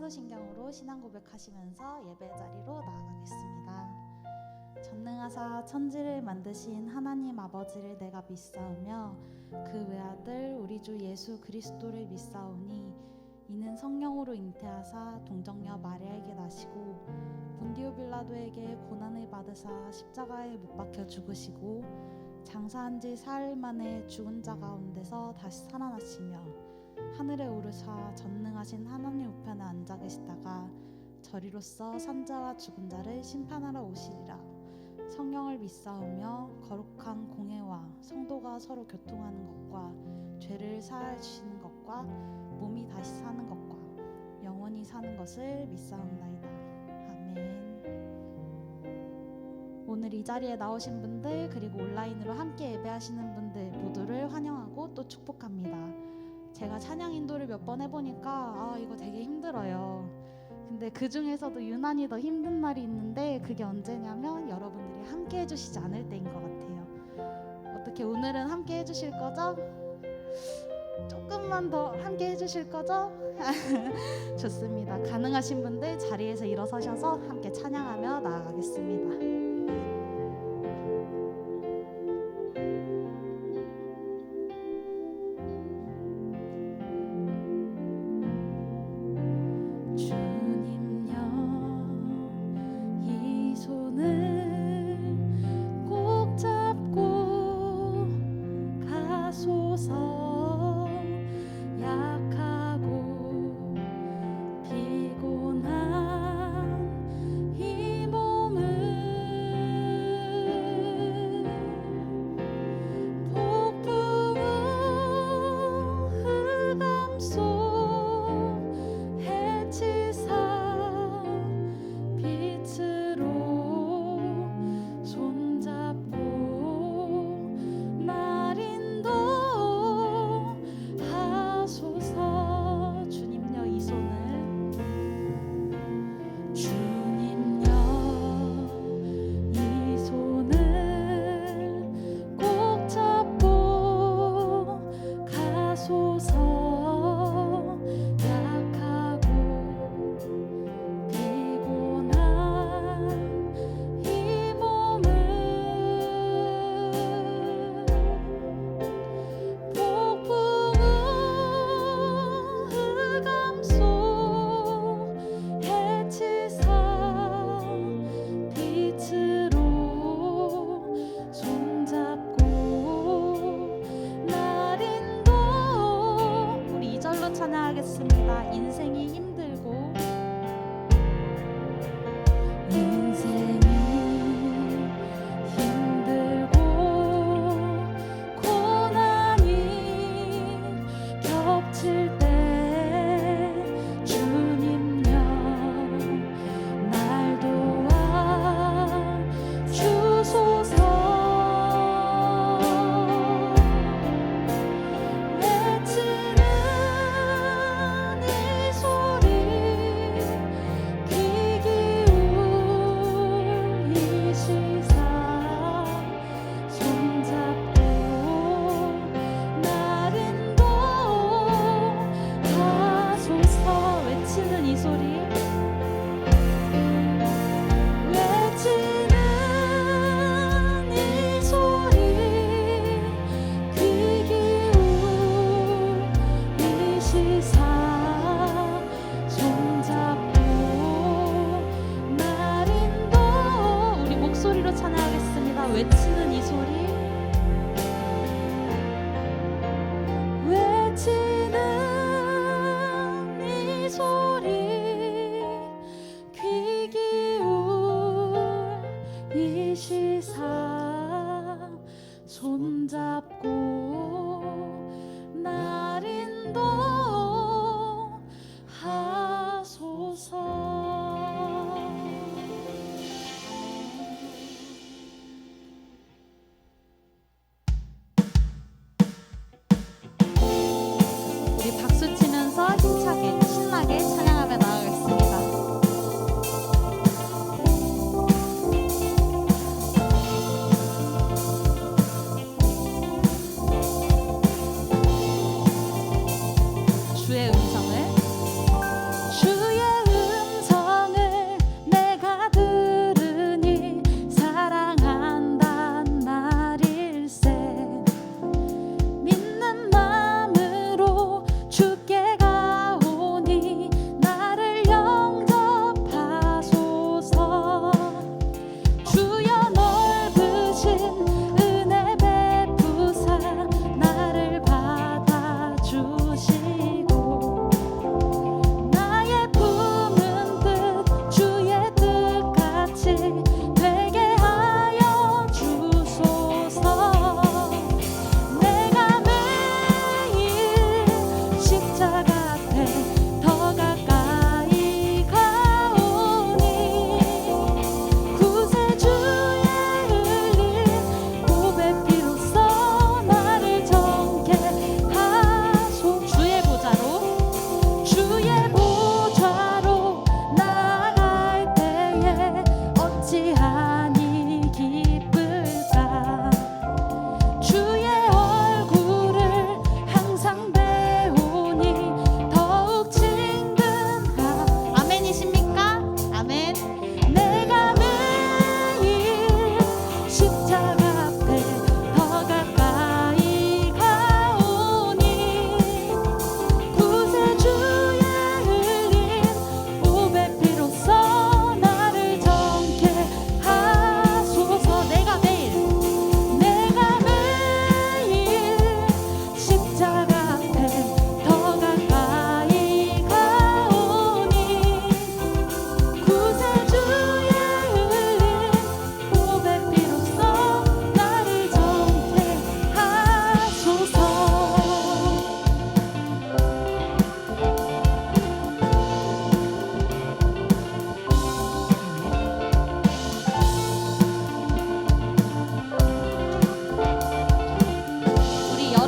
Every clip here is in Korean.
사도신경으로 신앙 고백하시면서 예배 자리로 나아가겠습니다. 전능하사 천지를 만드신 하나님 아버지를 내가 믿사오며 그 외아들 우리 주 예수 그리스도를 믿사오니 이는 성령으로 잉태하사 동정녀 마리아에게 나시고 본디오 빌라도에게 고난을 받으사 십자가에 못 박혀 죽으시고 장사한 지 사흘 만에 죽은 자 가운데서 다시 살아나시며 하늘에 오르사 전능하신 하나님 우편에 앉아 계시다가 저리로서 산자와 죽은 자를 심판하러 오시리라. 성령을 믿사오며 거룩한 공회와 성도가 서로 교통하는 것과 죄를 사하여 주시는 것과 몸이 다시 사는 것과 영원히 사는 것을 믿사옵나이다. 아멘. 오늘 이 자리에 나오신 분들 그리고 온라인으로 함께 예배하시는 분들 모두를 환영하고 또 축복합니다. 제가 찬양 인도를 몇 번 해보니까 이거 되게 힘들어요. 근데 그 중에서도 유난히 더 힘든 날이 있는데 그게 언제냐면 여러분들이 함께 해주시지 않을 때인 것 같아요. 어떻게 오늘은 함께 해주실 거죠? 조금만 더 함께 해주실 거죠? 좋습니다. 가능하신 분들 자리에서 일어서셔서 함께 찬양하며 나아가겠습니다. 찬양하겠습니다. 인생이 힘들고 고난이 겹칠 때 주님여 날 도와 주소서. 외치는 이 소리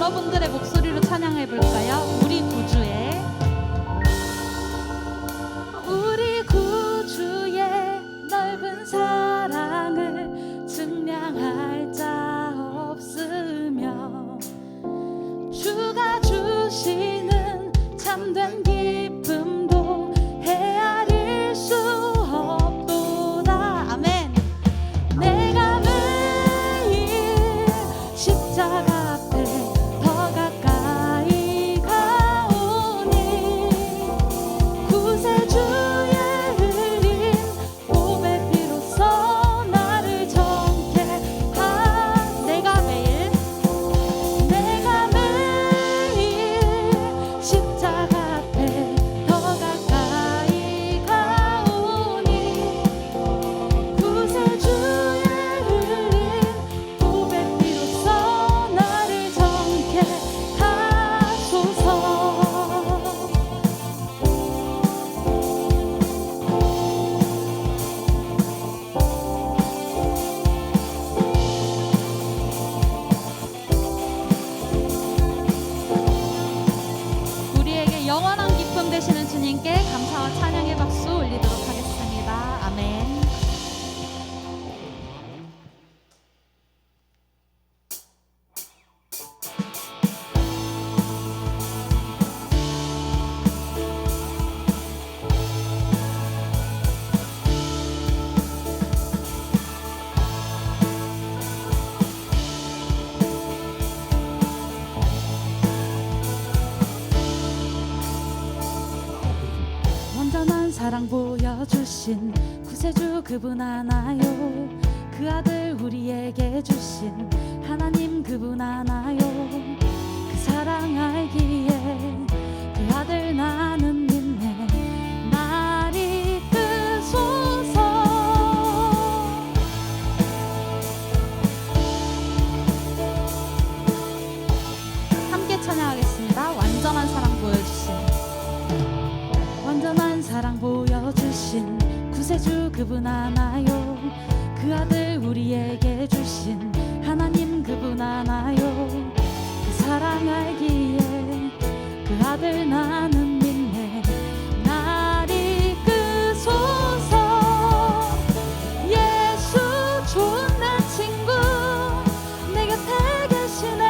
여러분들의 목소리로 찬양해 볼까요? 우리 구주의 넓은 사랑을 증량할 자 없으며 주가 주시는 참된 기쁨도 헤아릴 수 없도다. 아멘. 내가 매일 십자가 앞에 더 가까이 가오니 구세주의 흘린 보배 피로써 나를 정케 내가 매일 십자가 앞에 더 가까이 가오니 구세주의 흘린 보배 피로써 나를 정케 하소서. 우리에게 영원한 기쁨 되시는 주님께 감사와 찬양의 박수 올리도록 하겠습니다. 아멘. 완전한 사랑 보여주신 구세주 그분 하나요. 그 아들 우리에게 주신 하나님 그분 하나요. 그 사랑 알기에 그 아들 나는 믿네. 날 이끄소서. 함께 찬양하겠습니다. 완전한 사랑 보여주신 완전한 사랑 보여주신 구세주 그분 하나요. 그 아들 우리에게 주신 하나님 그분 하나요. 그 사랑 알기에 그 아들 나는 믿네. 날 이끄소서. 예수 좋은 내 친구 내 곁에 계시네.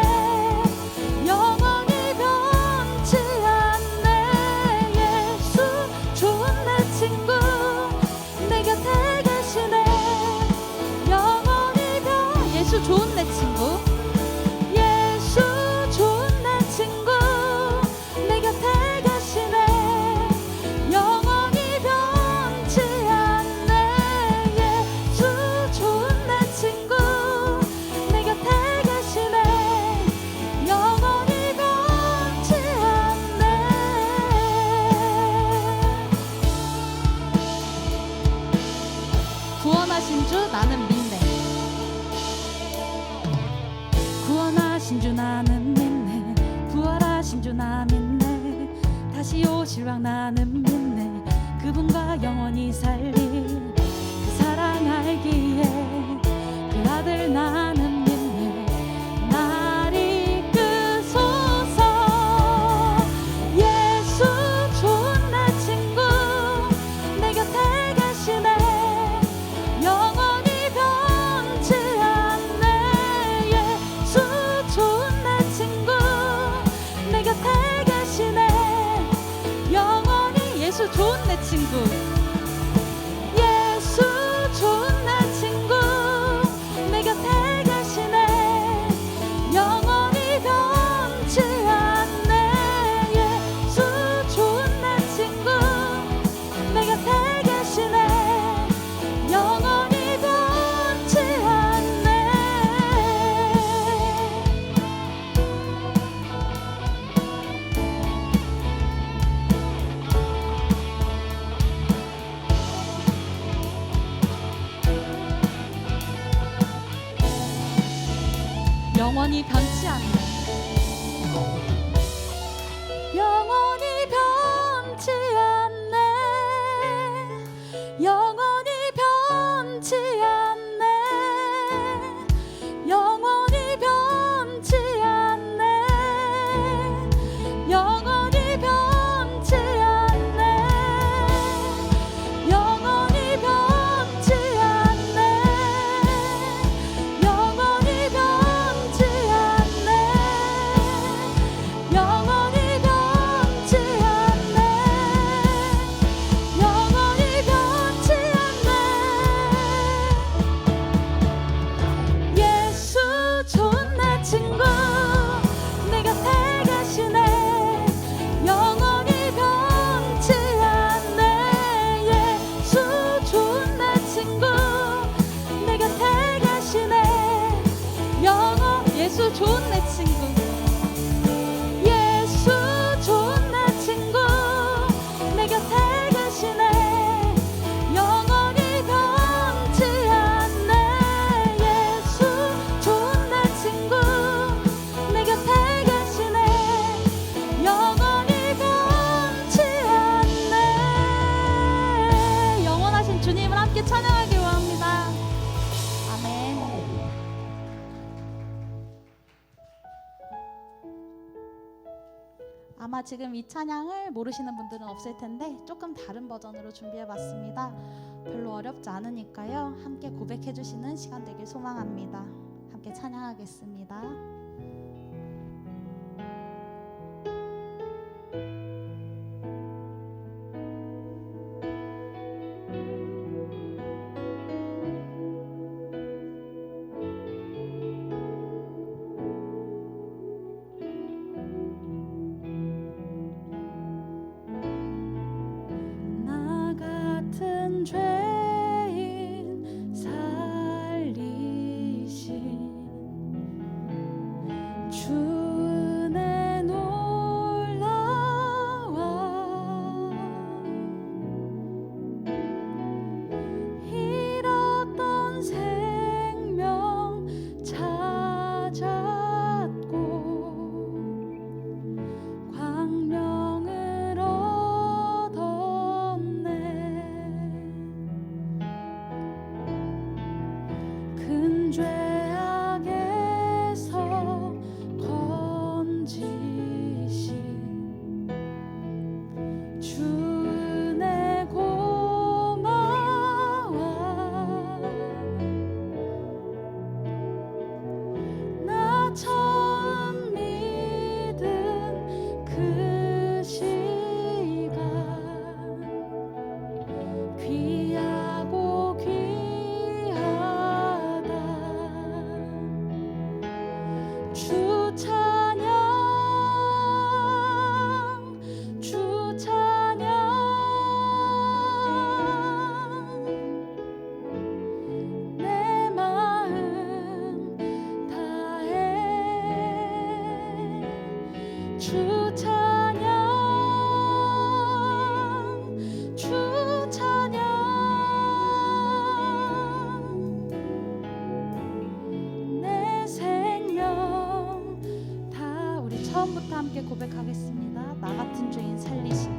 영원히 변치 않네. 예수 좋은 내 친구 내 곁에 계시네. 영원히 예수 좋은 내 친구 예수 좋은 내 친구 내 곁에 계시네. 영원히 변치 않네. 예수 좋은 내 친구 내 곁에 계시네. 영원히 변치 않네. 구원하신 주 나는 믿네. 구원하신 주 나는 믿네. 부활하신 주 나 믿네. 다시 오실 왕 나는 믿네. 그분과 영원히 살릴 그 사랑 알기에 그 아들 나는 믿네. 날 이끄소서. 예수 좋은 내 친구 내 곁에 계시네. 영원히 변치 않네. 예수 좋은 내 친구 내 곁에 계시네. 영원히 예수 좋은 내 친구 예수 좋은 내 친구 내 곁에 계시네. 영원히 변치 않네. 예수 좋은 내 친구 내 곁에 계시네. 영원히 변치 않네. 아마 지금 이 찬양을 모르시는 분들은 없을 텐데 조금 다른 버전으로 준비해봤습니다. 별로 어렵지 않으니까요. 함께 고백해주시는 시간 되길 소망합니다. 함께 찬양하겠습니다. 죄인 살리신 주 내 놀라와 잃었던 생명 찾았고 광명을 큰 죄악에서 건지신 주 내 고마워 나 처음 믿은 그 시간 귀하고 주 찬양 주 찬양 내 마음 다해 주 찬양 주 찬양 내 생명 처음부터 함께 고백하겠습니다. 나 같은 죄인 살리신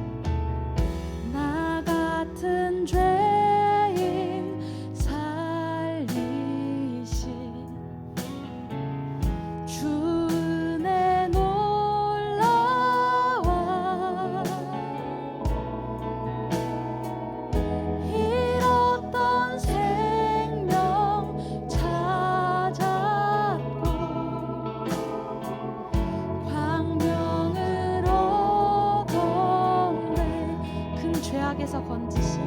나 같은 죄인 살리신 주 내 놀라와 잃었던 생명 찾았고 광명을 얻었네 큰 죄악에서 건지신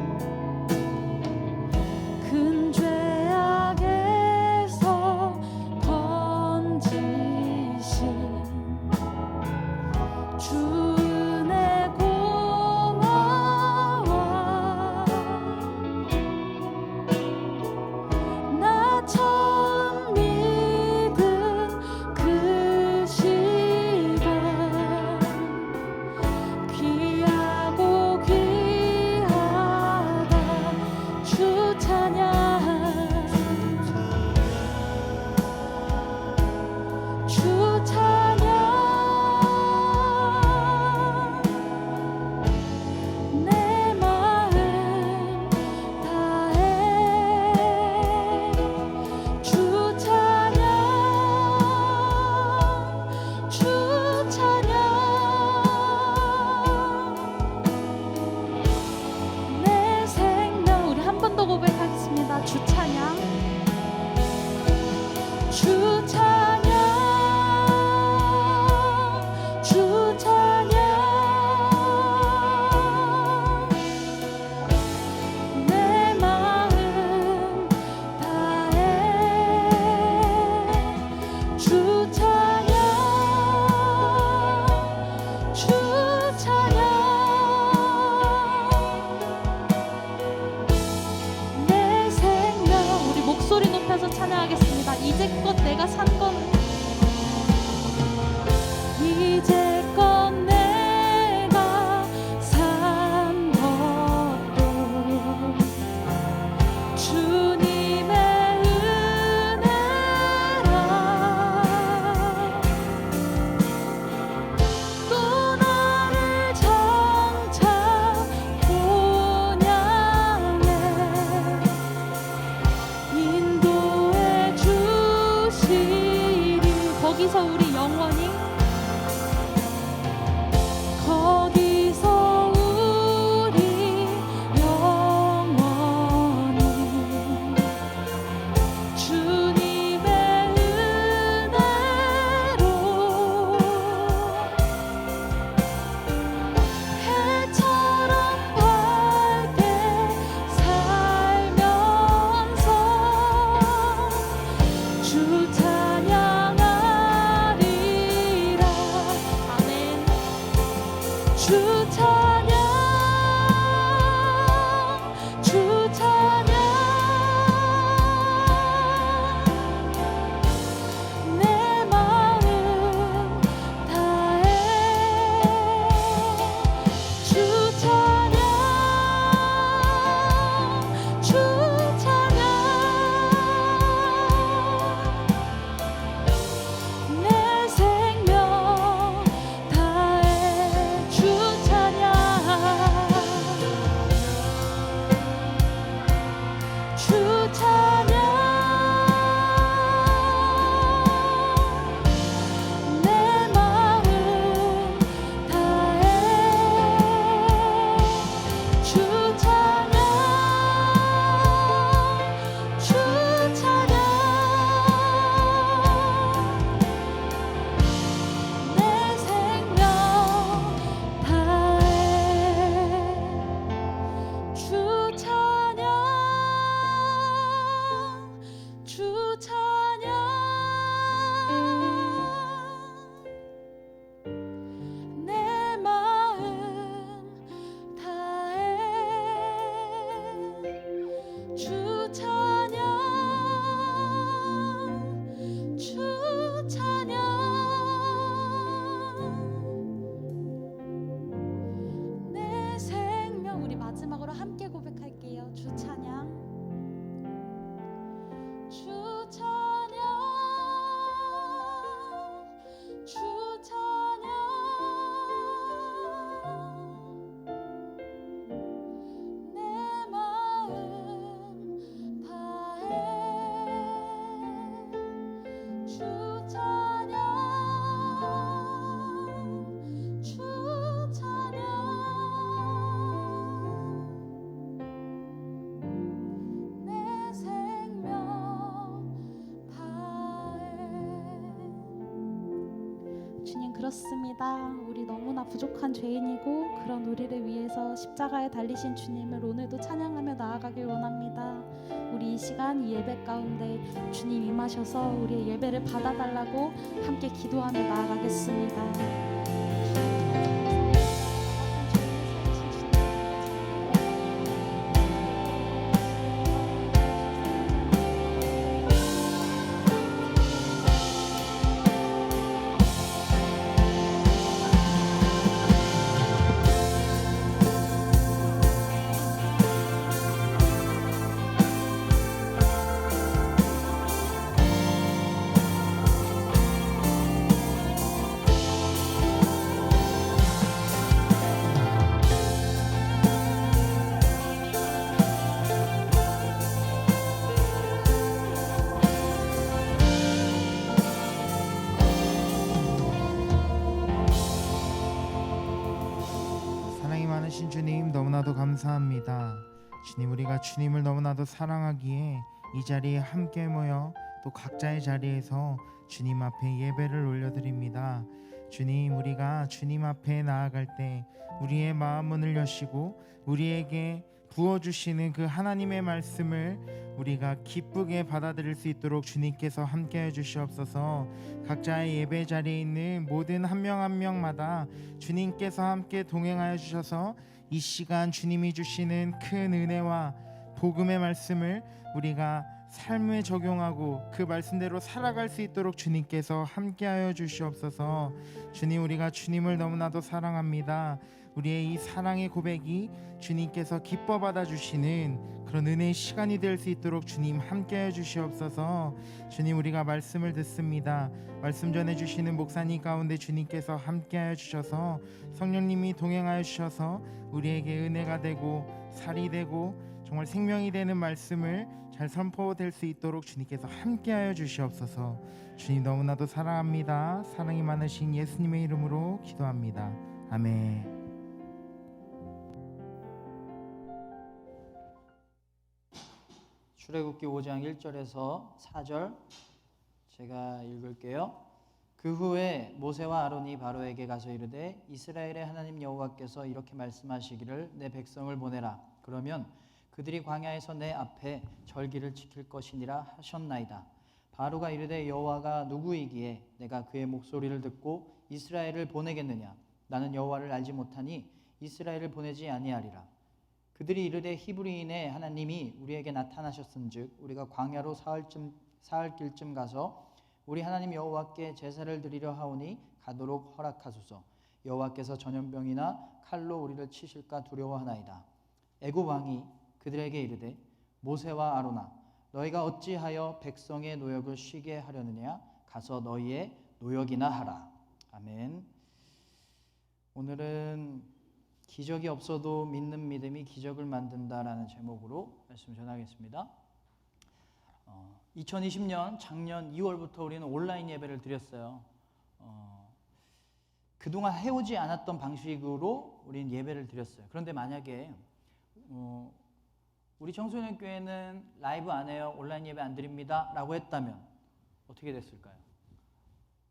주 찬양 주 찬양 내 마음 다해 주 찬양 주 찬양 내 생명 다해 주 찬양 주 찬양 내 마음 다해 주 찬양 주 찬양 내 생명 다해 주 찬양 주 찬양 내 마음 다해 주 찬양 주 찬양 내 생명 우리 마지막으로 함께 고백할게요. 주 찬양 주 찬양 주 찬양 내 마음 다해 주 찬양 주 찬양 내 생명 다해 주님 그렇습니다. 우리 너무나 부족한 죄인이고 그런 우리를 위해서 십자가에 달리신 주님을 오늘도 찬양하며 나아가길 원합니다. 우리 이 시간 이 예배 가운데 주님 임하셔서 우리의 예배를 받아달라고 함께 기도하며 나아가겠습니다. 많으신 주님 너무나도 감사합니다. 주님 우리가 주님을 너무나도 사랑하기에 이 자리에 함께 모여 또 각자의 자리에서 주님 앞에 예배를 올려드립니다. 주님 우리가 주님 앞에 나아갈 때 우리의 마음 문을 여시고 우리에게 부어주시는 그 하나님의 말씀을 우리가 기쁘게 받아들일 수 있도록 주님께서 함께해 주시옵소서. 각자의 예배 자리에 있는 모든 한 명 한 명마다 주님께서 함께 동행하여 주셔서 이 시간 주님이 주시는 큰 은혜와 복음의 말씀을 우리가 삶에 적용하고 그 말씀대로 살아갈 수 있도록 주님께서 함께하여 주시옵소서. 주님 우리가 주님을 너무나도 사랑합니다. 우리의 이 사랑의 고백이 주님께서 기뻐 받아주시는 그런 은혜의 시간이 될 수 있도록 주님 함께해 주시옵소서. 주님 우리가 말씀을 듣습니다. 말씀 전해주시는 목사님 가운데 주님께서 함께하여 주셔서 성령님이 동행하여 주셔서 우리에게 은혜가 되고 살이 되고 정말 생명이 되는 말씀을 잘 선포될 수 있도록 주님께서 함께하여 주시옵소서. 주님 너무나도 사랑합니다. 사랑이 많으신 예수님의 이름으로 기도합니다. 아멘. 출애굽기 5장 1절에서 4절 제가 읽을게요. 그 후에 모세와 아론이 바로에게 가서 이르되 이스라엘의 하나님 여호와께서 이렇게 말씀하시기를 내 백성을 보내라. 그러면 그들이 광야에서 내 앞에 절기를 지킬 것이니라 하셨나이다. 바로가 이르되 여호와가 누구이기에 내가 그의 목소리를 듣고 이스라엘을 보내겠느냐. 나는 여호와를 알지 못하니 이스라엘을 보내지 아니하리라. 그들이 이르되 히브리인의 하나님이 우리에게 나타나셨은즉 우리가 광야로 사흘 길쯤 가서 우리 하나님 여호와께 제사를 드리려 하오니 가도록 허락하소서. 여호와께서 전염병이나 칼로 우리를 치실까 두려워하나이다. 애굽 왕이 그들에게 이르되 모세와 아로나 너희가 어찌하여 백성의 노역을 쉬게 하려느냐? 가서 너희의 노역이나 하라. 아멘. 오늘은 기적이 없어도 믿는 믿음이 기적을 만든다라는 제목으로 말씀 전하겠습니다. 2020년 작년 2월부터 우리는 온라인 예배를 드렸어요. 그동안 해오지 않았던 방식으로 우리는 예배를 드렸어요. 그런데 만약에 우리 청소년 교회는 라이브 안 해요, 온라인 예배 안 드립니다 라고 했다면 어떻게 됐을까요?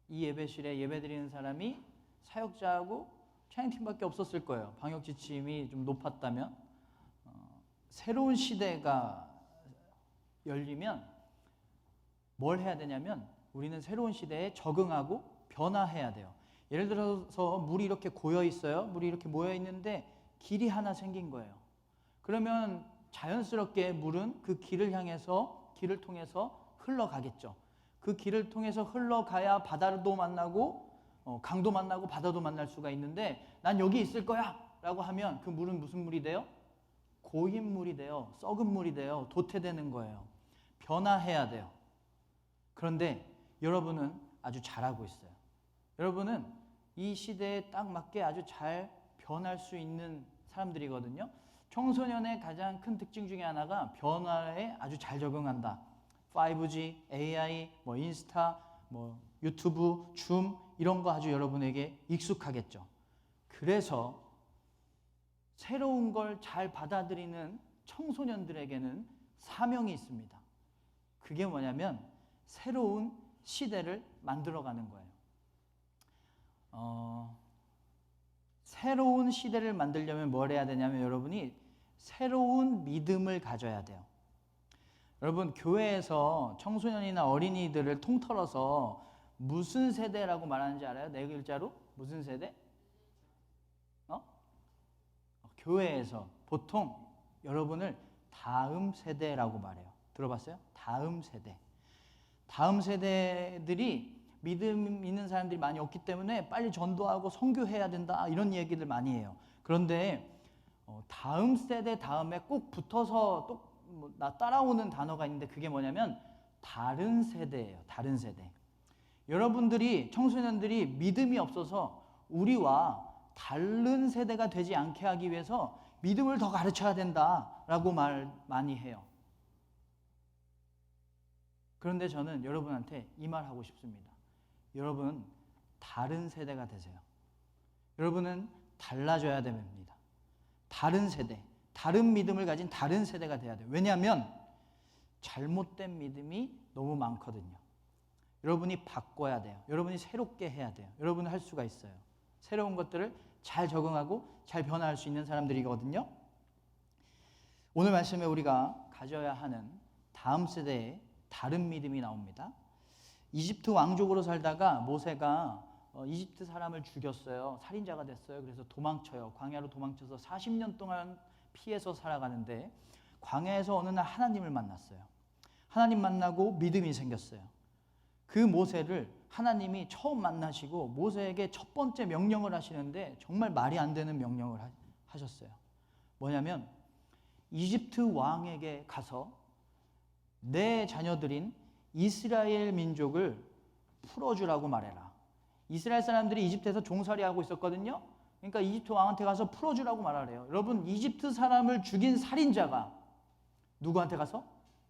이 예배실에 예배 드리는 사람이 사역자하고 찬양팀밖에 없었을 거예요. 방역 지침이 좀 높았다면. 새로운 시대가 열리면 뭘 해야 되냐면 우리는 새로운 시대에 적응하고 변화해야 돼요. 예를 들어서 물이 이렇게 고여 있어요. 물이 이렇게 모여 있는데 길이 하나 생긴 거예요. 그러면 자연스럽게 물은 그 길을 통해서 흘러가겠죠. 그 길을 통해서 흘러가야 바다도 만나고 강도 만나고 바다도 만날 수가 있는데 난 여기 있을 거야 라고 하면 그 물은 무슨 물이 돼요? 고인 물이 돼요. 썩은 물이 돼요. 도태되는 거예요. 변화해야 돼요. 그런데 여러분은 아주 잘하고 있어요. 여러분은 이 시대에 딱 맞게 아주 잘 변할 수 있는 사람들이거든요. 청소년의 가장 큰 특징 중에 하나가 변화에 아주 잘 적응한다. 5G, AI, 인스타, 유튜브, 줌 이런 거 아주 여러분에게 익숙하겠죠. 그래서 새로운 걸 잘 받아들이는 청소년들에게는 사명이 있습니다. 그게 뭐냐면 새로운 시대를 만들어가는 거예요. 새로운 시대를 만들려면 뭘 해야 되냐면 여러분이 새로운 믿음을 가져야 돼요. 여러분 교회에서 청소년이나 어린이들을 통틀어서 무슨 세대라고 말하는지 알아요? 네 글자로? 무슨 세대? 교회에서 보통 여러분을 다음 세대라고 말해요. 들어봤어요? 다음 세대. 다음 세대들이 믿음 있는 사람들이 많이 없기 때문에 빨리 전도하고 선교해야 된다 이런 얘기들 많이 해요. 그런데 다음 세대 다음에 꼭 붙어서 또 따라오는 단어가 있는데 그게 뭐냐면 다른 세대예요. 다른 세대. 여러분들이 청소년들이 믿음이 없어서 우리와 다른 세대가 되지 않게 하기 위해서 믿음을 더 가르쳐야 된다라고 말 많이 해요. 그런데 저는 여러분한테 이 말 하고 싶습니다. 여러분 다른 세대가 되세요. 여러분은 달라져야 됩니다. 다른 세대, 다른 믿음을 가진 다른 세대가 돼야 돼요. 왜냐하면 잘못된 믿음이 너무 많거든요. 여러분이 바꿔야 돼요. 여러분이 새롭게 해야 돼요. 여러분은 할 수가 있어요. 새로운 것들을 잘 적응하고 잘 변화할 수 있는 사람들이거든요. 오늘 말씀에 우리가 가져야 하는 다음 세대의 다른 믿음이 나옵니다. 이집트 왕족으로 살다가 모세가 이집트 사람을 죽였어요. 살인자가 됐어요. 그래서 도망쳐요. 광야로 도망쳐서 40년 동안 피해서 살아가는데 광야에서 어느 날 하나님을 만났어요. 하나님 만나고 믿음이 생겼어요. 그 모세를 하나님이 처음 만나시고 모세에게 첫 번째 명령을 하시는데 정말 말이 안 되는 명령을 하셨어요. 뭐냐면 이집트 왕에게 가서 내 자녀들인 이스라엘 민족을 풀어주라고 말해라. 이스라엘 사람들이 이집트에서 종살이하고 있었거든요. 그러니까 이집트 왕한테 가서 풀어주라고 말하래요. 여러분 이집트 사람을 죽인 살인자가 누구한테 가서?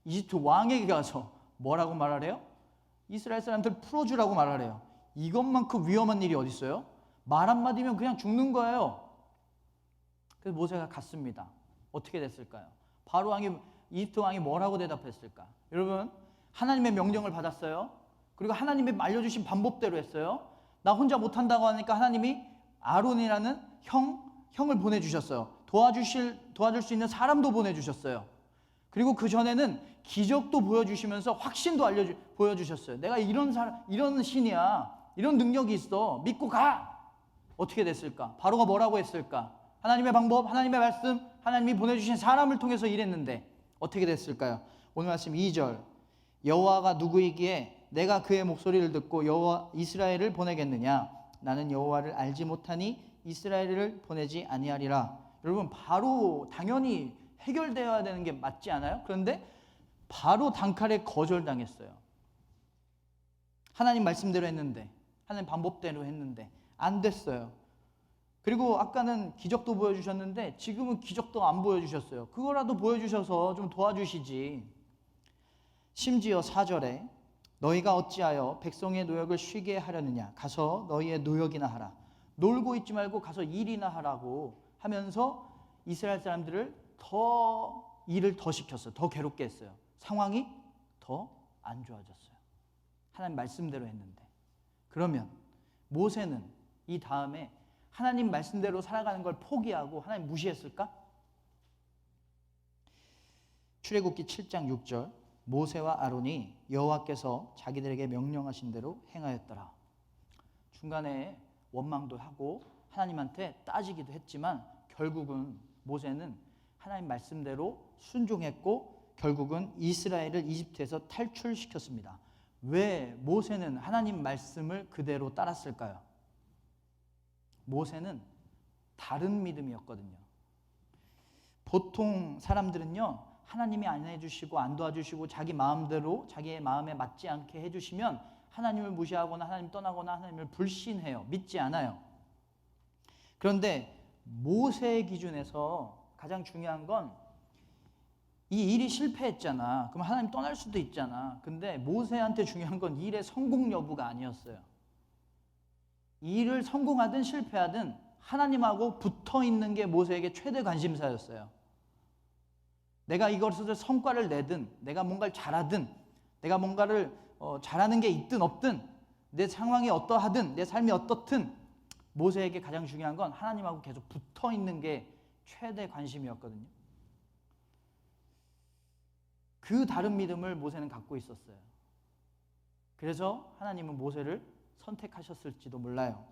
이집트 왕에게 가서 뭐라고 말하래요? 이스라엘 사람들 풀어주라고 말하래요. 이것만큼 위험한 일이 어디 있어요? 말 한마디면 그냥 죽는 거예요. 그래서 모세가 갔습니다. 어떻게 됐을까요? 바로 이집트 왕이 뭐라고 대답했을까? 여러분 하나님의 명령을 받았어요. 그리고 하나님이 알려주신 방법대로 했어요. 나 혼자 못한다고 하니까 하나님이 아론이라는 형을 보내주셨어요. 도와줄 수 있는 사람도 보내주셨어요. 그리고 그 전에는 기적도 보여주시면서 확신도 보여주셨어요. 내가 이런 신이야. 이런 능력이 있어. 믿고 가. 어떻게 됐을까? 바로가 뭐라고 했을까? 하나님의 방법, 하나님의 말씀, 하나님이 보내주신 사람을 통해서 일했는데 어떻게 됐을까요? 오늘 말씀 2절, 여호와가 누구이기에 내가 그의 목소리를 듣고 여호와 이스라엘을 보내겠느냐? 나는 여호와를 알지 못하니 이스라엘을 보내지 아니하리라. 여러분, 바로 당연히 해결되어야 되는 게 맞지 않아요? 그런데 바로 단칼에 거절당했어요. 하나님 말씀대로 했는데, 하나님 방법대로 했는데 안 됐어요. 그리고 아까는 기적도 보여주셨는데 지금은 기적도 안 보여주셨어요. 그거라도 보여주셔서 좀 도와주시지. 심지어 4절에 너희가 어찌하여 백성의 노역을 쉬게 하려느냐? 가서 너희의 노역이나 하라. 놀고 있지 말고 가서 일이나 하라고 하면서 이스라엘 사람들을 일을 더 시켰어요. 더 괴롭게 했어요. 상황이 더 안 좋아졌어요. 하나님 말씀대로 했는데. 그러면 모세는 이 다음에 하나님 말씀대로 살아가는 걸 포기하고 하나님 무시했을까? 출애굽기 7장 6절, 모세와 아론이 여호와께서 자기들에게 명령하신 대로 행하였더라. 중간에 원망도 하고 하나님한테 따지기도 했지만 결국은 모세는 하나님 말씀대로 순종했고 결국은 이스라엘을 이집트에서 탈출시켰습니다. 왜 모세는 하나님 말씀을 그대로 따랐을까요? 모세는 다른 믿음이었거든요. 보통 사람들은요, 하나님이 안 해주시고 안 도와주시고 자기 마음대로 자기의 마음에 맞지 않게 해주시면 하나님을 무시하거나 하나님 떠나거나 하나님을 불신해요. 믿지 않아요. 그런데 모세의 기준에서 가장 중요한 건 이 일이 실패했잖아. 그럼 하나님 떠날 수도 있잖아. 근데 모세한테 중요한 건 일의 성공 여부가 아니었어요. 이 일을 성공하든 실패하든 하나님하고 붙어 있는 게 모세에게 최대 관심사였어요. 내가 이것을 성과를 내든 내가 뭔가를 잘하든 내가 뭔가를 잘하는 게 있든 없든 내 상황이 어떠하든 내 삶이 어떻든 모세에게 가장 중요한 건 하나님하고 계속 붙어 있는 게 최대 관심이었거든요. 그 다른 믿음을 모세는 갖고 있었어요. 그래서 하나님은 모세를 선택하셨을지도 몰라요.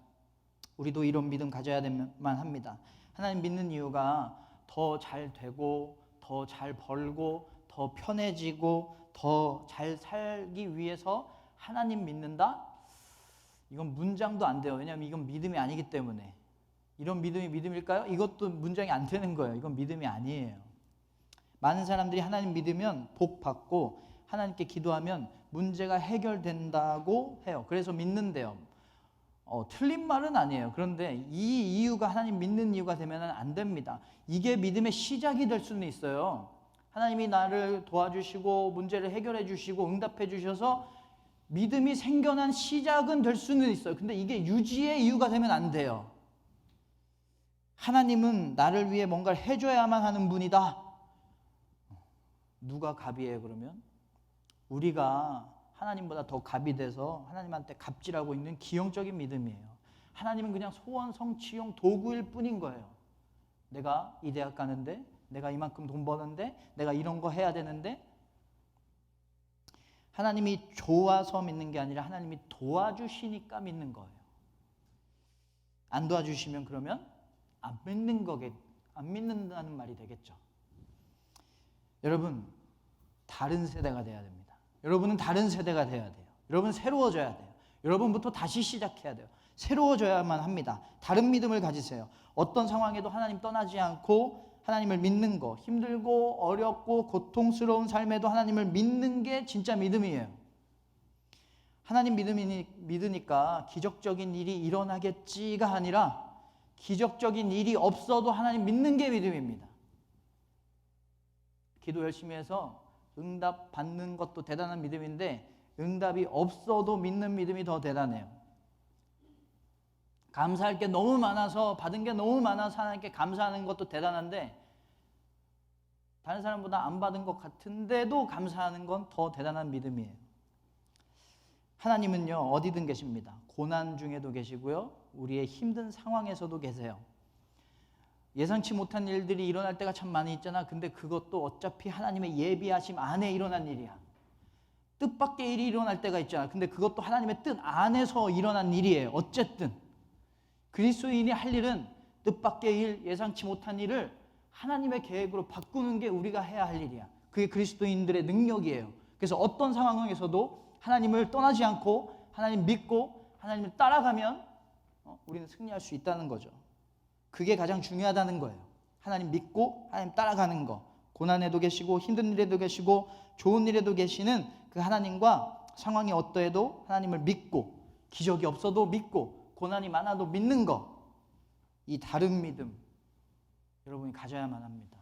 우리도 이런 믿음 가져야 될만 합니다. 하나님 믿는 이유가 더 잘 되고 더 잘 벌고 더 편해지고 더 잘 살기 위해서 하나님 믿는다? 이건 문장도 안 돼요. 왜냐하면 이건 믿음이 아니기 때문에. 이런 믿음이 믿음일까요? 이것도 문장이 안 되는 거예요. 이건 믿음이 아니에요. 많은 사람들이 하나님 믿으면 복 받고 하나님께 기도하면 문제가 해결된다고 해요. 그래서 믿는데요. 틀린 말은 아니에요. 그런데 이 이유가 하나님 믿는 이유가 되면 안 됩니다. 이게 믿음의 시작이 될 수는 있어요. 하나님이 나를 도와주시고 문제를 해결해 주시고 응답해 주셔서 믿음이 생겨난 시작은 될 수는 있어요. 근데 이게 유지의 이유가 되면 안 돼요. 하나님은 나를 위해 뭔가를 해줘야만 하는 분이다. 누가 갑이에요 그러면? 우리가 하나님보다 더 갑이 돼서 하나님한테 갑질하고 있는 기형적인 믿음이에요. 하나님은 그냥 소원 성취용 도구일 뿐인 거예요. 내가 이 대학 가는데, 내가 이만큼 돈 버는데, 내가 이런 거 해야 되는데, 하나님이 좋아서 믿는 게 아니라 하나님이 도와주시니까 믿는 거예요. 안 도와주시면 그러면 안 믿는다는 말이 되겠죠. 여러분, 다른 세대가 돼야 됩니다. 여러분은 다른 세대가 돼야 돼요. 여러분 새로워져야 돼요. 여러분부터 다시 시작해야 돼요. 새로워져야만 합니다. 다른 믿음을 가지세요. 어떤 상황에도 하나님 떠나지 않고 하나님을 믿는 거, 힘들고 어렵고 고통스러운 삶에도 하나님을 믿는 게 진짜 믿음이에요. 하나님 믿으니까 기적적인 일이 일어나겠지가 아니라 기적적인 일이 없어도 하나님 믿는 게 믿음입니다. 기도 열심히 해서 응답 받는 것도 대단한 믿음인데 응답이 없어도 믿는 믿음이 더 대단해요. 감사할 게 너무 많아서 받은 게 너무 많아서 하나님께 감사하는 것도 대단한데 다른 사람보다 안 받은 것 같은데도 감사하는 건 더 대단한 믿음이에요. 하나님은요 어디든 계십니다. 고난 중에도 계시고요 우리의 힘든 상황에서도 계세요. 예상치 못한 일들이 일어날 때가 참 많이 있잖아. 근데 그것도 어차피 하나님의 예비하심 안에 일어난 일이야. 뜻밖의 일이 일어날 때가 있잖아. 근데 그것도 하나님의 뜻 안에서 일어난 일이에요. 어쨌든 그리스도인이 할 일은 뜻밖의 일, 예상치 못한 일을 하나님의 계획으로 바꾸는 게 우리가 해야 할 일이야. 그게 그리스도인들의 능력이에요. 그래서 어떤 상황에서도 하나님을 떠나지 않고 하나님 믿고 하나님을 따라가면 우리는 승리할 수 있다는 거죠. 그게 가장 중요하다는 거예요. 하나님 믿고 하나님 따라가는 거. 고난에도 계시고 힘든 일에도 계시고 좋은 일에도 계시는 그 하나님과 상황이 어떠해도 하나님을 믿고 기적이 없어도 믿고 고난이 많아도 믿는 거. 이 다른 믿음 여러분이 가져야만 합니다.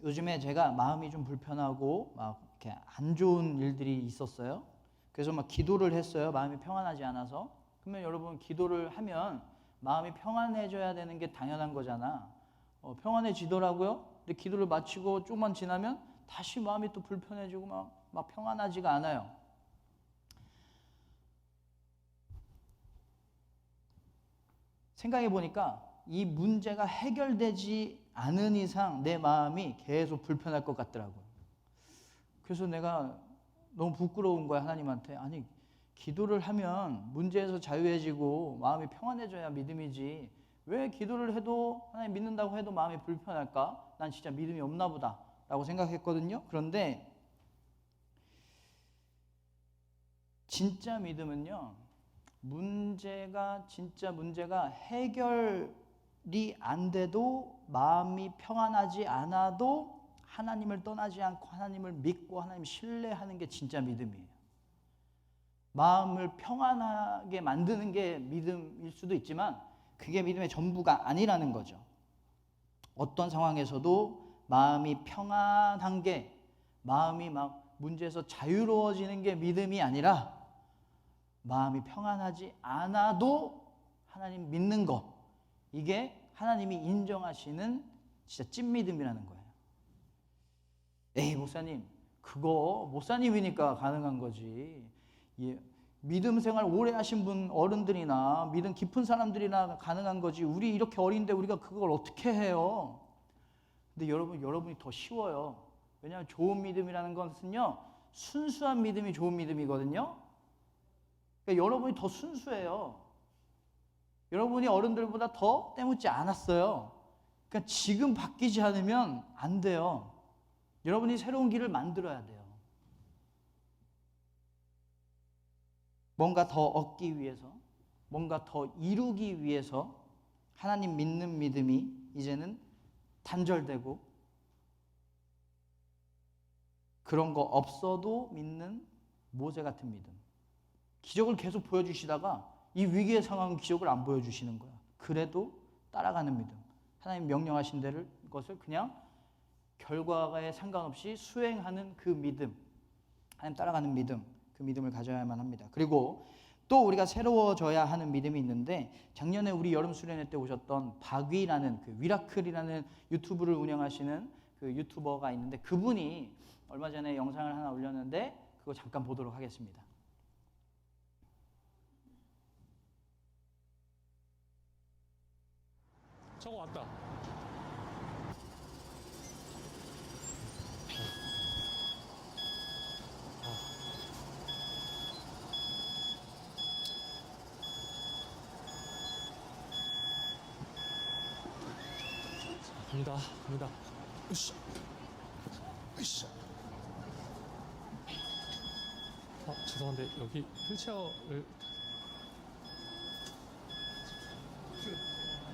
요즘에 제가 마음이 좀 불편하고 막 이렇게 안 좋은 일들이 있었어요. 그래서 막 기도를 했어요. 마음이 평안하지 않아서. 그러면 여러분 기도를 하면 마음이 평안해져야 되는 게 당연한 거잖아. 평안해지더라고요. 근데 기도를 마치고 조금만 지나면 다시 마음이 또 불편해지고 막 평안하지가 않아요. 생각해 보니까 이 문제가 해결되지 않은 이상 내 마음이 계속 불편할 것 같더라고요. 그래서 내가 너무 부끄러운 거야, 하나님한테. 아니, 기도를 하면 문제에서 자유해지고 마음이 평안해져야 믿음이지. 왜 기도를 해도 하나님 믿는다고 해도 마음이 불편할까? 난 진짜 믿음이 없나 보다 라고 생각했거든요. 그런데 진짜 믿음은요, 진짜 문제가 해결이 안 돼도 마음이 평안하지 않아도 하나님을 떠나지 않고 하나님을 믿고 하나님 신뢰하는 게 진짜 믿음이에요. 마음을 평안하게 만드는 게 믿음일 수도 있지만 그게 믿음의 전부가 아니라는 거죠. 어떤 상황에서도 마음이 평안한 게, 마음이 막 문제에서 자유로워지는 게 믿음이 아니라 마음이 평안하지 않아도 하나님 믿는 거, 이게 하나님이 인정하시는 진짜 찐 믿음이라는 거예요. 에이 목사님, 그거 목사님이니까 가능한 거지. 믿음 생활 오래 하신 분, 어른들이나 믿음 깊은 사람들이나 가능한 거지. 우리 이렇게 어린데 우리가 그걸 어떻게 해요? 근데 여러분이 더 쉬워요. 왜냐하면 좋은 믿음이라는 것은요, 순수한 믿음이 좋은 믿음이거든요. 그러니까 여러분이 더 순수해요. 여러분이 어른들보다 더 때묻지 않았어요. 그러니까 지금 바뀌지 않으면 안 돼요. 여러분이 새로운 길을 만들어야 돼요. 뭔가 더 얻기 위해서, 뭔가 더 이루기 위해서 하나님 믿는 믿음이 이제는 단절되고, 그런 거 없어도 믿는 모세 같은 믿음. 기적을 계속 보여주시다가 이 위기의 상황은 기적을 안 보여주시는 거야. 그래도 따라가는 믿음. 하나님 명령하신 것을 그냥 결과에 상관없이 수행하는 그 믿음, 하나님 따라가는 믿음, 그 믿음을 가져야만 합니다. 그리고 또 우리가 새로워져야 하는 믿음이 있는데, 작년에 우리 여름 수련회 때 오셨던 박위라는 그 위라클이라는 유튜브를 운영하시는 그 유튜버가 있는데, 그분이 얼마 전에 영상을 하나 올렸는데 그거 잠깐 보도록 하겠습니다. 저거 왔다. 갑니다. 으쌰. 죄송한데 여기 휠체어를.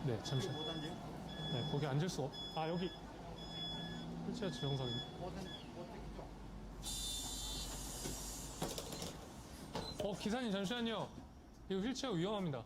네, 잠시만. 네, 거기 앉을 수 여기 휠체어 지정석인데. 기사님 잠시만요. 이거 휠체어 위험합니다.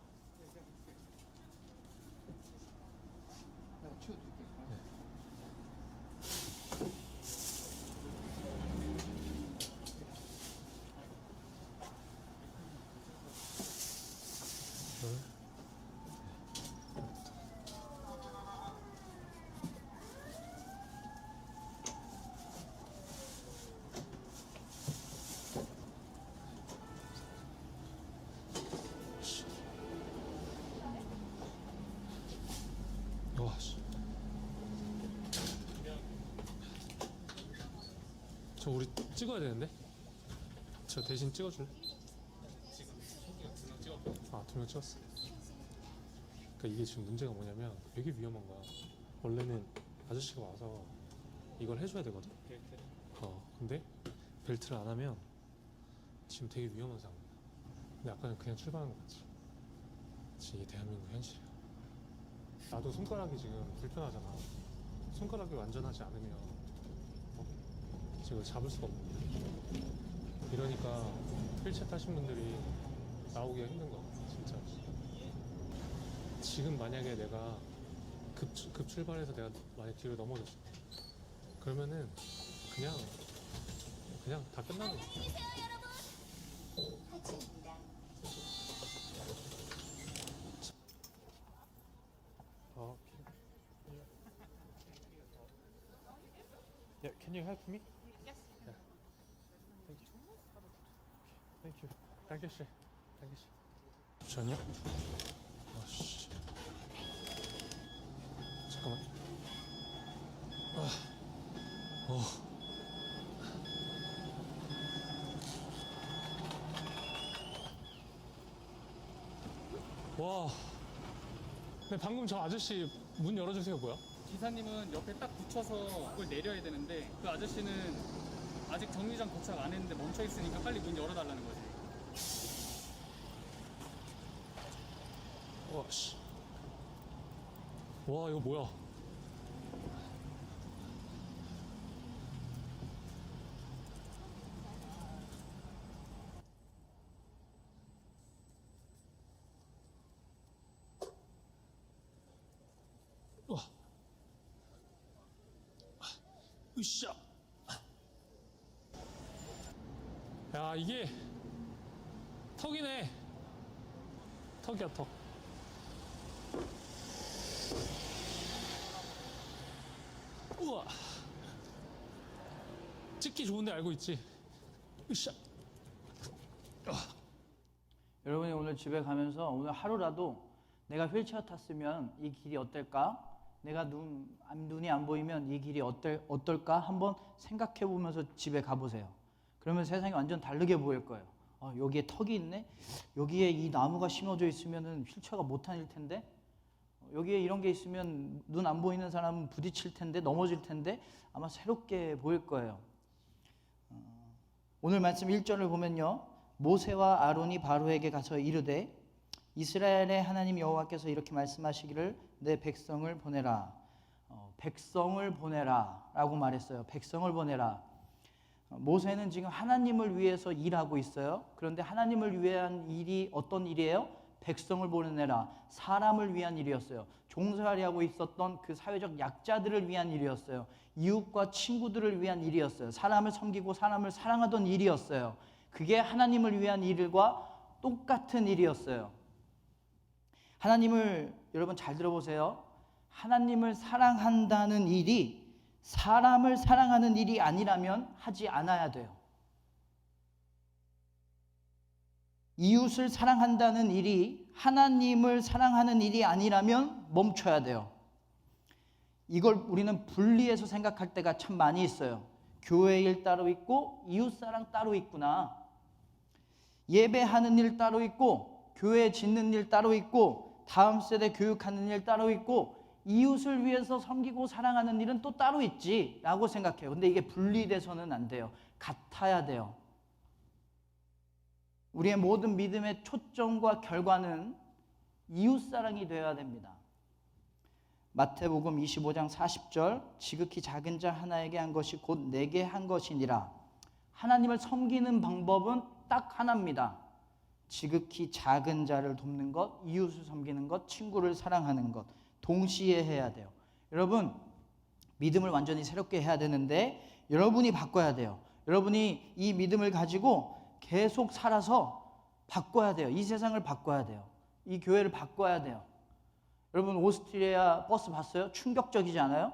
저 우리 찍어야 되는데? 저 대신 찍어줄래? 지금 찍어. 2명 찍었어. 그러니까 이게 지금 문제가 뭐냐면 되게 위험한 거야. 원래는 아저씨가 와서 이걸 해줘야 되거든. 근데 벨트를 안 하면 지금 되게 위험한 상황이야. 근데 아까는 그냥 출발한 거 같지. 이게 대한민국 현실이야. 나도 손가락이 지금 불편하잖아. 손가락이 완전하지 않으면 지금 잡을 수가 없는 거야. 이러니까 휠체어 타신 분들이 나오기가 힘든 거야, 진짜. 지금 만약에 내가 급 출발해서 내가 만약 뒤로 넘어졌어. 그러면은 그냥 다 끝나는 거야. Yeah, can you help me? Yes. Yeah. Thank you. Thank you. Dankeschön. Dankeschön. 잠시만요. 아씨. 잠깐만. 와. 근데 방금 저 아저씨 문 열어주세요 뭐야? 기사님은 옆에 딱 붙여서 그걸 내려야 되는데 그 아저씨는 아직 정류장 도착 안 했는데 멈춰 있으니까 빨리 문 열어달라는 거지. 와 씨. 와 이거 뭐야? 와. 으쌰. 야 이게 턱이네. 턱이야 턱. 우와. 찍기 좋은데 알고 있지. 으쌰. 여러분이 오늘 집에 가면서 오늘 하루라도 내가 휠체어 탔으면 이 길이 어떨까? 내가 눈이 안 보이면 이 길이 어떨까? 한번 생각해 보면서 집에 가보세요. 그러면 세상이 완전 다르게 보일 거예요. 여기에 턱이 있네? 여기에 이 나무가 심어져 있으면 휠체어가 못 다닐 텐데? 여기에 이런 게 있으면 눈 안 보이는 사람은 부딪힐 텐데, 넘어질 텐데 아마 새롭게 보일 거예요. 오늘 말씀 1절을 보면요. 모세와 아론이 바로에게 가서 이르되 이스라엘의 하나님 여호와께서 이렇게 말씀하시기를 내 백성을 보내라. 백성을 보내라 라고 말했어요. 백성을 보내라. 모세는 지금 하나님을 위해서 일하고 있어요. 그런데 하나님을 위한 일이 어떤 일이에요? 백성을 보내라. 사람을 위한 일이었어요. 종살이하고 있었던 그 사회적 약자들을 위한 일이었어요. 이웃과 친구들을 위한 일이었어요. 사람을 섬기고 사람을 사랑하던 일이었어요. 그게 하나님을 위한 일과 똑같은 일이었어요. 하나님을 여러분 잘 들어보세요. 하나님을 사랑한다는 일이 사람을 사랑하는 일이 아니라면 하지 않아야 돼요. 이웃을 사랑한다는 일이 하나님을 사랑하는 일이 아니라면 멈춰야 돼요. 이걸 우리는 분리해서 생각할 때가 참 많이 있어요. 교회 일 따로 있고 이웃사랑 따로 있구나. 예배하는 일 따로 있고 교회 짓는 일 따로 있고 다음 세대 교육하는 일 따로 있고 이웃을 위해서 섬기고 사랑하는 일은 또 따로 있지 라고 생각해요. 근데 이게 분리돼서는 안 돼요. 같아야 돼요. 우리의 모든 믿음의 초점과 결과는 이웃사랑이 되어야 됩니다. 마태복음 25장 40절 지극히 작은 자 하나에게 한 것이 곧 내게 한 것이니라. 하나님을 섬기는 방법은 딱 하나입니다. 지극히 작은 자를 돕는 것, 이웃을 섬기는 것, 친구를 사랑하는 것 동시에 해야 돼요. 여러분 믿음을 완전히 새롭게 해야 되는데 여러분이 바꿔야 돼요. 여러분이 이 믿음을 가지고 계속 살아서 바꿔야 돼요. 이 세상을 바꿔야 돼요. 이 교회를 바꿔야 돼요. 여러분 오스트리아 버스 봤어요? 충격적이지 않아요?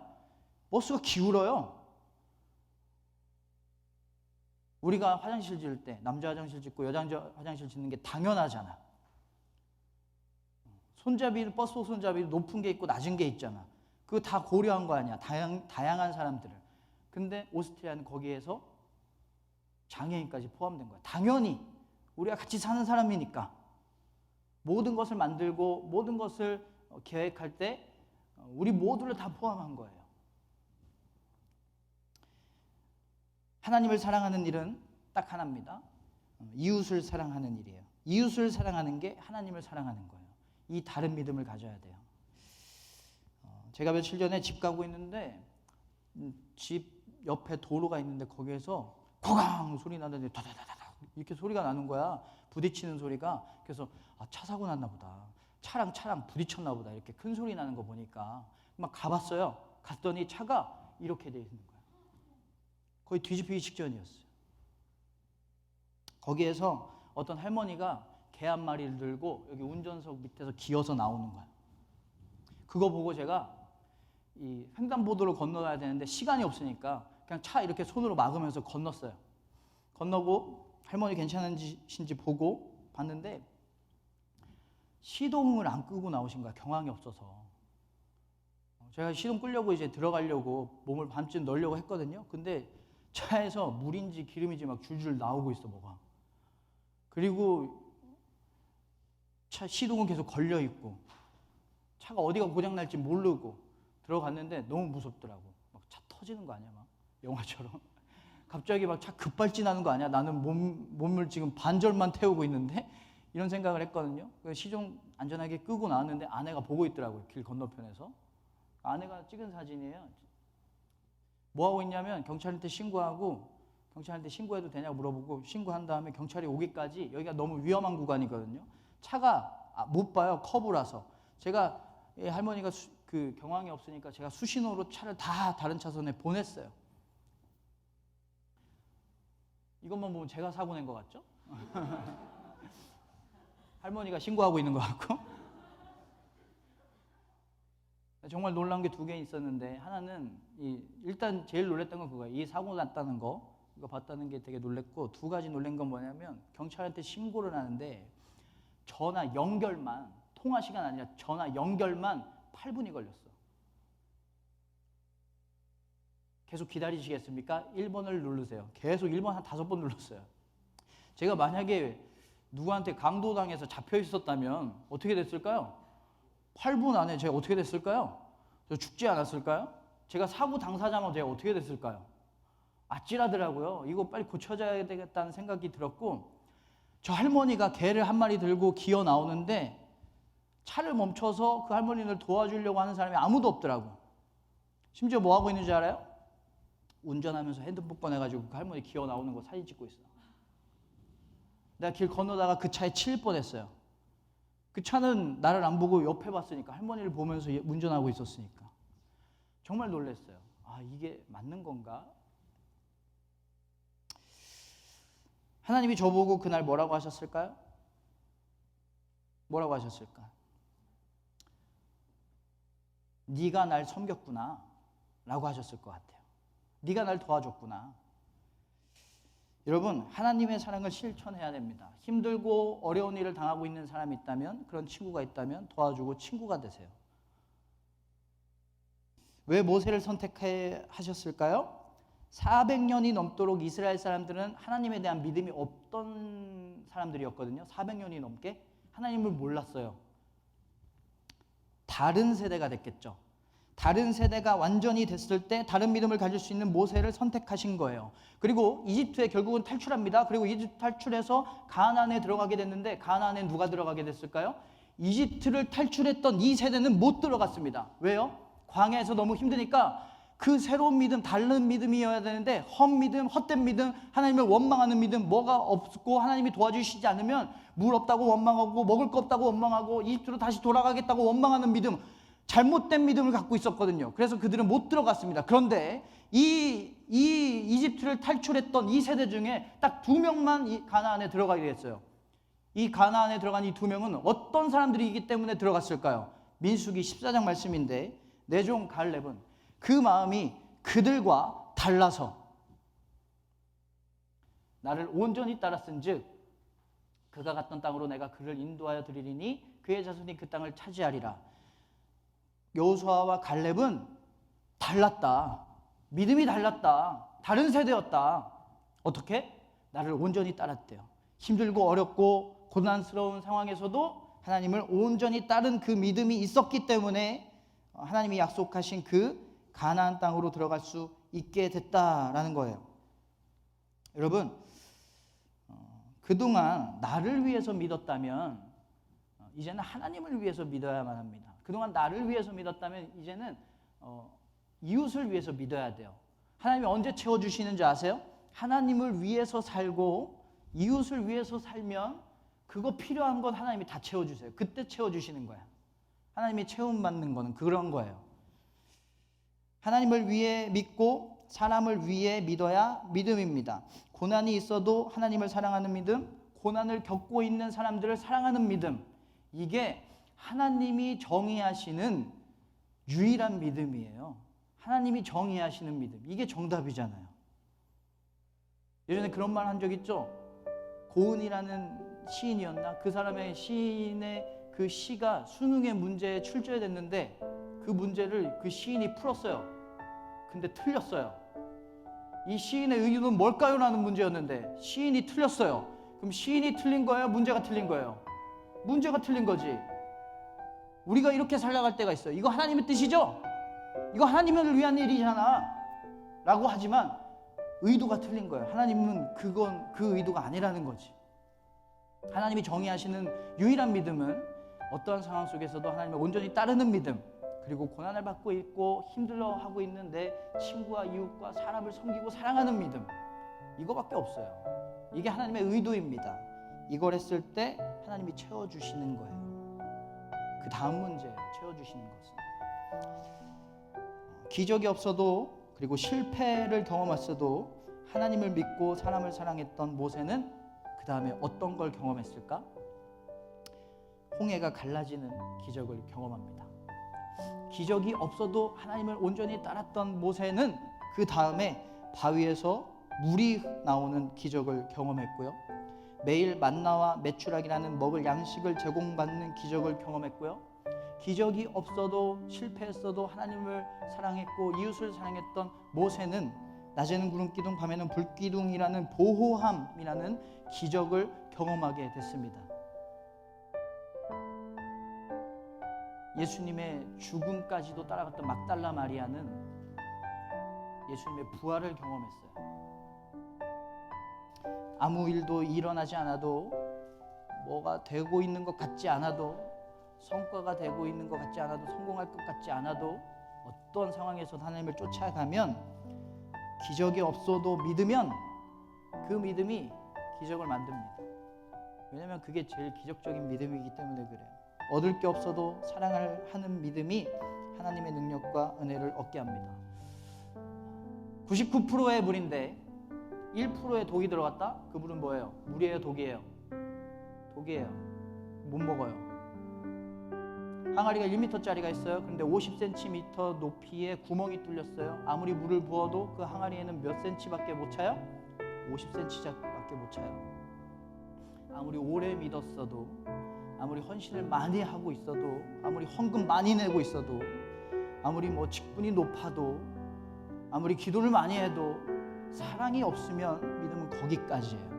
버스가 기울어요. 우리가 화장실 지을 때 남자 화장실 짓고 여자 화장실 짓는 게 당연하잖아. 손잡이는 버스 손잡이도 높은 게 있고 낮은 게 있잖아. 그거 다 고려한 거 아니야. 다양한 사람들을. 근데 오스트리아는 거기에서 장애인까지 포함된 거야. 당연히 우리가 같이 사는 사람이니까. 모든 것을 만들고 모든 것을 계획할 때 우리 모두를 다 포함한 거예요. 하나님을 사랑하는 일은 딱 하나입니다. 이웃을 사랑하는 일이에요. 이웃을 사랑하는 게 하나님을 사랑하는 거예요. 이 다른 믿음을 가져야 돼요. 제가 며칠 전에 집 가고 있는데 집 옆에 도로가 있는데 거기에서 고강 소리 나는데 다다다다 이렇게 소리가 나는 거야. 부딪히는 소리가. 그래서 차 사고 났나 보다. 차랑 부딪혔나 보다. 이렇게 큰 소리 나는 거 보니까 막 가봤어요. 갔더니 차가 이렇게 돼 있는 거야. 거의 뒤집히기 직전이었어요. 거기에서 어떤 할머니가 개 한 마리를 들고 여기 운전석 밑에서 기어서 나오는 거야. 그거 보고 제가 이 횡단보도를 건너야 되는데 시간이 없으니까 그냥 차 이렇게 손으로 막으면서 건넜어요. 건너고 할머니 괜찮으신지 보고 봤는데 시동을 안 끄고 나오신 거야. 경황이 없어서. 제가 시동 끄려고 이제 들어가려고 몸을 반쯤 넣으려고 했거든요. 근데 차에서 물인지 기름인지 막 줄줄 나오고 있어 뭐가. 그리고 차 시동은 계속 걸려 있고 차가 어디가 고장 날지 모르고 들어갔는데 너무 무섭더라고. 막 차 터지는 거 아니야, 막 영화처럼. 갑자기 막 차 급발진하는 거 아니야? 나는 몸을 지금 반절만 태우고 있는데 이런 생각을 했거든요. 시동 안전하게 끄고 나왔는데 아내가 보고 있더라고요. 길 건너편에서. 아내가 찍은 사진이에요. 뭐 하고 있냐면 경찰한테 신고하고 경찰한테 신고해도 되냐고 물어보고 신고한 다음에 경찰이 오기까지 여기가 너무 위험한 구간이거든요. 차가 못 봐요. 커브라서. 제가 할머니가 그 경황이 없으니까 제가 수신호로 차를 다 다른 차선에 보냈어요. 이것만 보면 제가 사고 낸 것 같죠? 할머니가 신고하고 있는 것 같고. 정말 놀라운 게 2개 있었는데 하나는 일단 제일 놀랬던 건 그거예요. 이 사고 났다는 거 이거 봤다는 게 되게 놀랬고 2가지 놀란 건 뭐냐면 경찰한테 신고를 하는데 전화 연결만 통화 시간 아니라 전화 연결만 8분이 걸렸어. 계속 기다리시겠습니까? 1번을 누르세요. 계속 1번 한 5번 눌렀어요. 제가 만약에 누구한테 강도당해서 잡혀 있었다면 어떻게 됐을까요? 8분 안에 제가 어떻게 됐을까요? 저 죽지 않았을까요? 제가 사고 당사자면 제가 어떻게 됐을까요? 아찔하더라고요. 이거 빨리 고쳐줘야 되겠다는 생각이 들었고 저 할머니가 개를 한 마리 들고 기어 나오는데 차를 멈춰서 그 할머니를 도와주려고 하는 사람이 아무도 없더라고. 심지어 뭐 하고 있는지 알아요? 운전하면서 핸드폰 꺼내가지고 그 할머니 기어 나오는 거 사진 찍고 있어. 내가 길 건너다가 그 차에 치일 뻔했어요. 그 차는 나를 안 보고 옆에 봤으니까 할머니를 보면서 운전하고 있었으니까 정말 놀랐어요. 이게 맞는 건가? 하나님이 저보고 그날 뭐라고 하셨을까요? 뭐라고 하셨을까? 네가 날 섬겼구나 라고 하셨을 것 같아요. 네가 날 도와줬구나. 여러분, 하나님의 사랑을 실천해야 됩니다. 힘들고 어려운 일을 당하고 있는 사람이 있다면, 그런 친구가 있다면 도와주고 친구가 되세요. 왜 모세를 선택하셨을까요? 400년이 넘도록 이스라엘 사람들은 하나님에 대한 믿음이 없던 사람들이었거든요. 400년이 넘게 하나님을 몰랐어요. 다른 세대가 됐겠죠. 다른 세대가 완전히 됐을 때 다른 믿음을 가질 수 있는 모세를 선택하신 거예요. 그리고 이집트에 결국은 탈출합니다. 그리고 이집트 탈출해서 가나안에 들어가게 됐는데 가나안에 누가 들어가게 됐을까요? 이집트를 탈출했던 이 세대는 못 들어갔습니다. 왜요? 광야에서 너무 힘드니까 그 새로운 믿음, 다른 믿음이어야 되는데 헛믿음, 헛된 믿음, 하나님을 원망하는 믿음, 뭐가 없고 하나님이 도와주시지 않으면 물 없다고 원망하고 먹을 거 없다고 원망하고 이집트로 다시 돌아가겠다고 원망하는 믿음, 잘못된 믿음을 갖고 있었거든요. 그래서 그들은 못 들어갔습니다. 그런데 이 이집트를 탈출했던 이 세대 중에 딱 2명만 이 가나안에 들어가게 됐어요. 이 가나안에 들어간 이 2명은 어떤 사람들이기 때문에 들어갔을까요? 민수기 14장 말씀인데 내 종 갈렙은 그 마음이 그들과 달라서 나를 온전히 따랐은즉 그가 갔던 땅으로 내가 그를 인도하여 드리리니 그의 자손이 그 땅을 차지하리라. 여호수아와 갈렙은 달랐다. 믿음이 달랐다. 다른 세대였다. 어떻게? 나를 온전히 따랐대요. 힘들고 어렵고 고난스러운 상황에서도 하나님을 온전히 따른 그 믿음이 있었기 때문에 하나님이 약속하신 그 가나안 땅으로 들어갈 수 있게 됐다라는 거예요. 여러분, 그동안 나를 위해서 믿었다면 이제는 하나님을 위해서 믿어야만 합니다. 그동안 나를 위해서 믿었다면 이제는 이웃을 위해서 믿어야 돼요. 하나님이 언제 채워주시는지 아세요? 하나님을 위해서 살고 이웃을 위해서 살면 그거 필요한 건 하나님이 다 채워주세요. 그때 채워주시는 거야. 하나님이 채움받는 거는 그런 거예요. 하나님을 위해 믿고 사람을 위해 믿어야 믿음입니다. 고난이 있어도 하나님을 사랑하는 믿음, 고난을 겪고 있는 사람들을 사랑하는 믿음, 이게 하나님이 정의하시는 유일한 믿음이에요. 하나님이 정의하시는 믿음, 이게 정답이잖아요. 예전에 그런 말 한 적 있죠? 고은이라는 시인이었나? 그 사람의 시인의 그 시가 수능의 문제에 출제됐는데 그 문제를 그 시인이 풀었어요. 근데 틀렸어요. 이 시인의 의도는 뭘까요? 라는 문제였는데 시인이 틀렸어요. 그럼 시인이 틀린 거예요? 문제가 틀린 거예요? 문제가 틀린 거지. 우리가 이렇게 살아갈 때가 있어요. 이거 하나님의 뜻이죠? 이거 하나님을 위한 일이잖아 라고 하지만 의도가 틀린 거예요. 하나님은 그건 그 의도가 아니라는 거지. 하나님이 정의하시는 유일한 믿음은 어떠한 상황 속에서도 하나님을 온전히 따르는 믿음, 그리고 고난을 받고 있고 힘들어하고 있는 내 친구와 이웃과 사람을 섬기고 사랑하는 믿음, 이거밖에 없어요. 이게 하나님의 의도입니다. 이걸 했을 때 하나님이 채워주시는 거예요. 그 다음 문제예요. 채워주시는 것은 기적이 없어도 그리고 실패를 경험했어도 하나님을 믿고 사람을 사랑했던 모세는 그 다음에 어떤 걸 경험했을까? 홍해가 갈라지는 기적을 경험합니다. 기적이 없어도 하나님을 온전히 따랐던 모세는 그 다음에 바위에서 물이 나오는 기적을 경험했고요. 매일 만나와 메추라기라는 먹을 양식을 제공받는 기적을 경험했고요. 기적이 없어도 실패했어도 하나님을 사랑했고 이웃을 사랑했던 모세는 낮에는 구름기둥 밤에는 불기둥이라는 보호함이라는 기적을 경험하게 됐습니다. 예수님의 죽음까지도 따라갔던 막달라 마리아는 예수님의 부활을 경험했어요. 아무 일도 일어나지 않아도, 뭐가 되고 있는 것 같지 않아도, 성과가 되고 있는 것 같지 않아도, 성공할 것 같지 않아도 어떤 상황에서 하나님을 쫓아가면, 기적이 없어도 믿으면 그 믿음이 기적을 만듭니다. 왜냐하면 그게 제일 기적적인 믿음이기 때문에 그래요. 얻을 게 없어도 사랑을 하는 믿음이 하나님의 능력과 은혜를 얻게 합니다. 99%의 물인데 1%의 독이 들어갔다? 그 물은 뭐예요? 물이에요? 독이에요? 독이에요. 못 먹어요. 항아리가 1m짜리가 있어요. 그런데 50cm 높이에 구멍이 뚫렸어요. 아무리 물을 부어도 그 항아리에는 몇 cm밖에 못 차요? 50cm밖에 못 차요. 아무리 오래 믿었어도, 아무리 헌신을 많이 하고 있어도, 아무리 헌금 많이 내고 있어도, 아무리 직분이 높아도, 아무리 기도를 많이 해도 사랑이 없으면 믿음은 거기까지예요.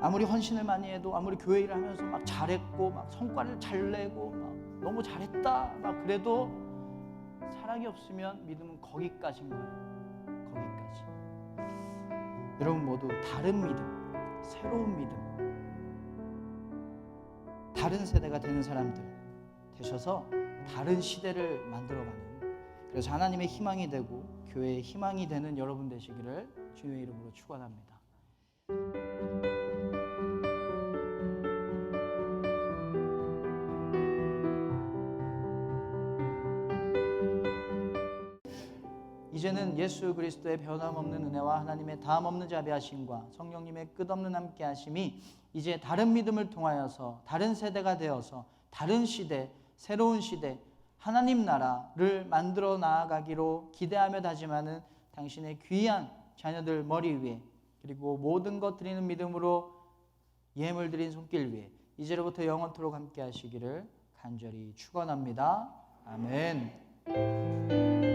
아무리 헌신을 많이 해도, 아무리 교회 일을 하면서 막 잘했고 막 성과를 잘 내고 막 너무 잘했다 막 그래도 사랑이 없으면 믿음은 거기까지인 거예요. 거기까지. 여러분 모두 다른 믿음, 새로운 믿음, 다른 세대가 되는 사람들 되셔서 다른 시대를 만들어가는, 그래서 하나님의 희망이 되고 교회의 희망이 되는 여러분 되시기를 주님의 이름으로 축원합니다. 이제는 예수 그리스도의 변함없는 은혜와 하나님의 다함없는 자비하심과 성령님의 끝없는 함께하심이 이제 다른 믿음을 통하여서 다른 세대가 되어서 다른 시대, 새로운 시대, 하나님 나라를 만들어 나아가기로 기대하며 다짐하는 당신의 귀한 자녀들 머리 위에, 그리고 모든 것 드리는 믿음으로 예물 드린 손길 위에 이제로부터 영원토록 함께하시기를 간절히 축원합니다. 아멘.